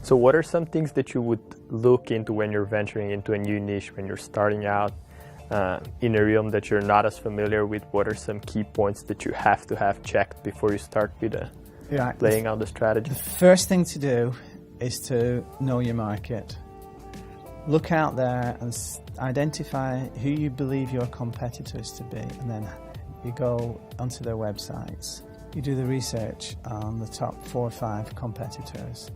So what are some things that you would look into when you're venturing into a new niche, when you're starting out in a realm that you're not as familiar with? What are some key points that you have to have checked before you start with laying out the strategy? The first thing to do is to know your market. Look out there and identify who you believe your competitors to be, and then you go onto their websites. You do the research on the top 4 or 5 competitors.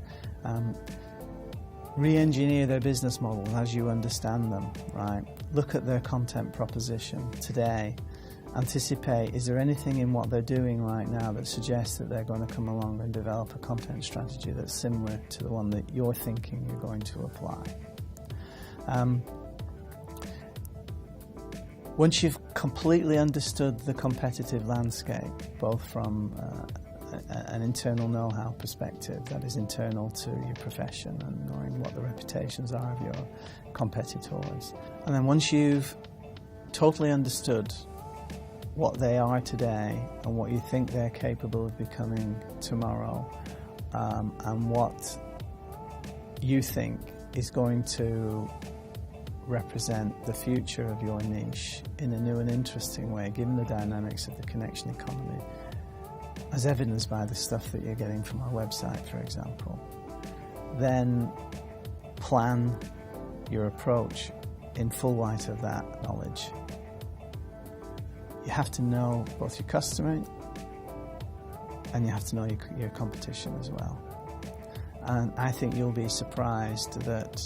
Re-engineer their business model as you understand them, right? Look at their content proposition today. Anticipate, is there anything in what they're doing right now that suggests that they're going to come along and develop a content strategy that's similar to the one that you're thinking you're going to apply? Once you've completely understood the competitive landscape, both from an internal know-how perspective, that is internal to your profession, and knowing what the reputations are of your competitors, and then once you've totally understood what they are today and what you think they're capable of becoming tomorrow, and what you think is going to represent the future of your niche in a new and interesting way, given the dynamics of the connection economy, as evidenced by the stuff that you're getting from our website, for example, then plan your approach in full light of that knowledge. You have to know both your customer and you have to know your competition as well. And I think you'll be surprised that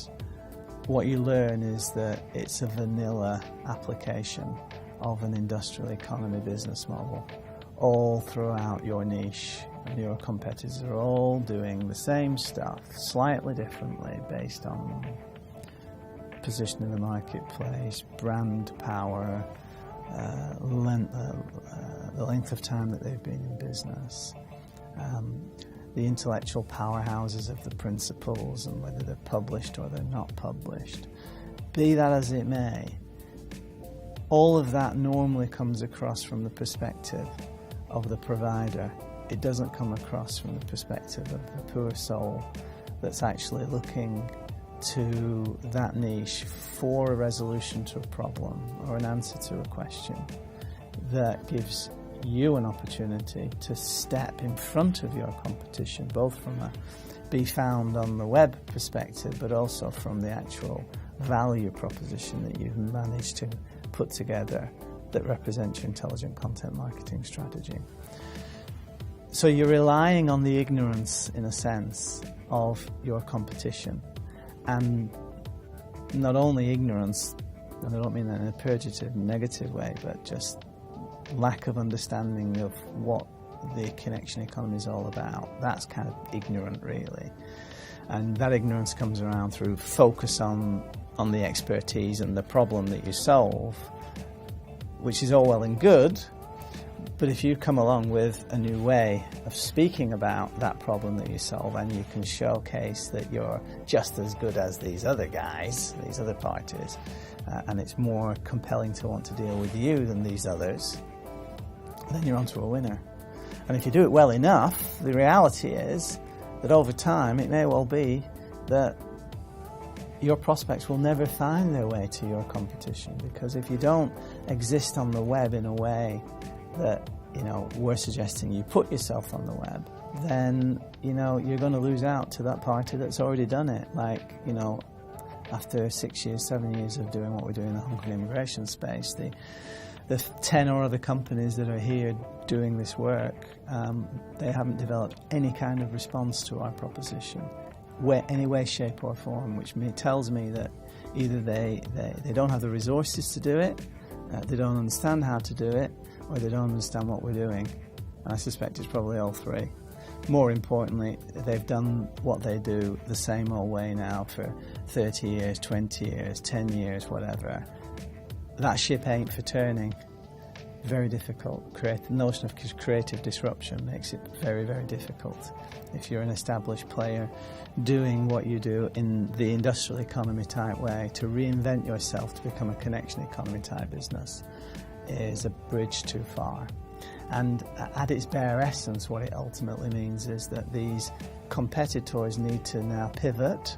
what you learn is that it's a vanilla application of an industrial economy business model all throughout your niche, and your competitors are all doing the same stuff slightly differently based on position in the marketplace, brand power, the length of time that they've been in business, the intellectual powerhouses of the principles, and whether they're published or they're not published. Be that as it may, all of that normally comes across from the perspective of the provider. It doesn't come across from the perspective of the poor soul that's actually looking to that niche for a resolution to a problem or an answer to a question that gives you an opportunity to step in front of your competition, both from a be found on the web perspective, but also from the actual value proposition that you've managed to put together that represents your intelligent content marketing strategy. So you're relying on the ignorance, in a sense, of your competition. And not only ignorance, and I don't mean that in a pejorative, negative way, but just lack of understanding of what the connection economy is all about. That's kind of ignorant, really. And that ignorance comes around through focus on the expertise and the problem that you solve, which is all well and good. But if you come along with a new way of speaking about that problem that you solve, and you can showcase that you're just as good as these other guys, these other parties, and it's more compelling to want to deal with you than these others, then you're onto a winner. And if you do it well enough, the reality is that over time it may well be that your prospects will never find their way to your competition, because if you don't exist on the web in a way that, we're suggesting you put yourself on the web, then, you're going to lose out to that party that's already done it. Like, after 6 years, 7 years of doing what we're doing in the Hong Kong immigration space, the 10 or other companies that are here doing this work, they haven't developed any kind of response to our proposition, any way, shape or form, which tells me that either they don't have the resources to do it, they don't understand how to do it, or they don't understand what we're doing. And I suspect it's probably all three. More importantly, they've done what they do the same old way now for 30 years, 20 years, 10 years, whatever. That ship ain't for turning. Very difficult. The notion of creative disruption makes it very, very difficult. If you're an established player doing what you do in the industrial economy type way, to reinvent yourself to become a connection economy type business is a bridge too far. And at its bare essence, what it ultimately means is that these competitors need to now pivot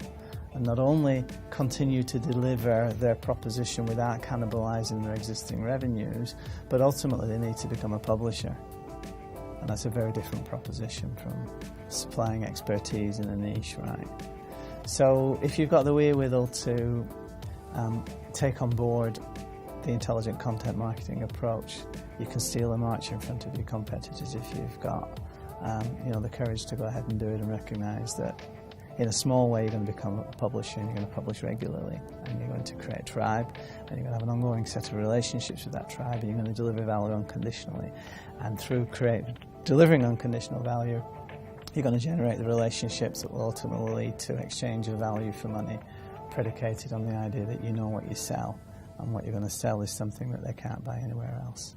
and not only continue to deliver their proposition without cannibalizing their existing revenues, but ultimately they need to become a publisher. And that's a very different proposition from supplying expertise in a niche, right? So if you've got the wherewithal to take on board the intelligent content marketing approach, you can steal a march in front of your competitors if you've got the courage to go ahead and do it and recognize that in a small way you're going to become a publisher, and you're going to publish regularly, and you're going to create a tribe, and you're going to have an ongoing set of relationships with that tribe, and you're going to deliver value unconditionally. And through delivering unconditional value, you're going to generate the relationships that will ultimately lead to exchange of value for money, predicated on the idea that you know what you sell, and what you're going to sell is something that they can't buy anywhere else.